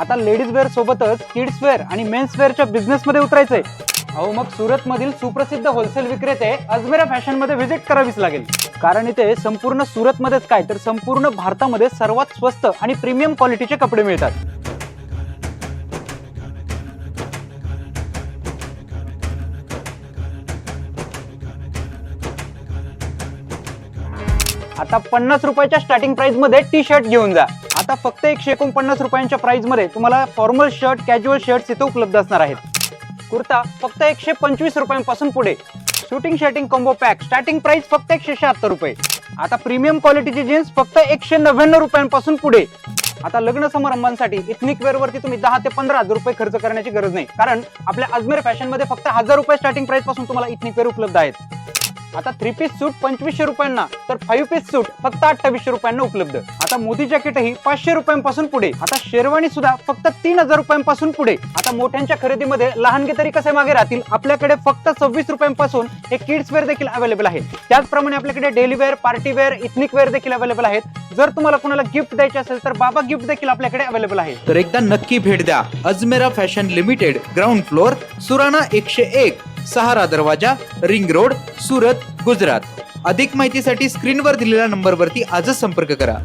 आता ladies wear सोबतच kids wear आणि मेन्स वेअरच्या बिझनेस मध्ये उतरायचंय. अहो मग सुरत मधील सुप्रसिद्ध होलसेल विक्रेते अजमेरा फॅशन मध्ये व्हिजिट करावीच लागेल. कारण इथे संपूर्ण सुरत मध्येच काय तर संपूर्ण भारतामध्ये सर्वात स्वस्त आणि प्रीमियम क्वालिटीचे कपडे मिळतात. आता 50 रुपयाच्या स्टार्टिंग प्राइस मध्ये टी शर्ट घेऊन जा. आता फक्त 149 रुपयांच्या प्राइस मध्ये तुम्हाला फॉर्मल शर्ट, कॅज्युअल शर्ट्स इथे उपलब्ध असणार आहेत. कुर्ता फक्त 125 रुपयांपासून पुढे. Shooting shirting combo pack starting price फक्त 176 रुपये. आता प्रीमियम क्वालिटीची जीन्स फक्त 199 रुपयांपासून पुढे. आता लग्न समारंभांसाठी इथनिक वेअर वरती तुम्ही 10 ते 15 हजार रुपये खर्च करण्याची गरज नाही, कारण आपल्या अजमेर फॅशन मध्ये फक्त 1000 रुपये स्टार्टिंग प्राइस पासून तुम्हाला इथनिक वेअर उपलब्ध आहेत. आता 3 पीस सूट 2500 रुपयांना तर 5 पीस सूट फक्त 2800 रुपयांना उपलब्ध. आता मोदी जॅकेटही 500 रुपयांपासून पुढे. आता शेरवानी सुद्धा फक्त 3000 रुपयांपासून पुढे. आता मोठ्यांच्या खरेदीमध्ये लहानगे तरी कसे मागे राहतील, आपल्याकडे फक्त 26 रुपयांपासून हे किड्स वेअर देखील अवेलेबल आहे. त्याचप्रमाणे आपल्याकडे daily wear, party wear, ethnic wear देखील अवेलेबल आहेत. जर तुम्हाला कोणाला गिफ्ट द्यायचे असेल तर बाबा गिफ्ट देखील आपल्याकडे अवेलेबल आहे. तर एकदा नक्की भेट द्या Ajmera fashion limited, ground floor, Surana 101, सहारा दरवाजा, रिंग रोड, सुरत, गुजरात. अधिक माहितीसाठी स्क्रीनवर दिलेल्या नंबरवरती आजच संपर्क करा.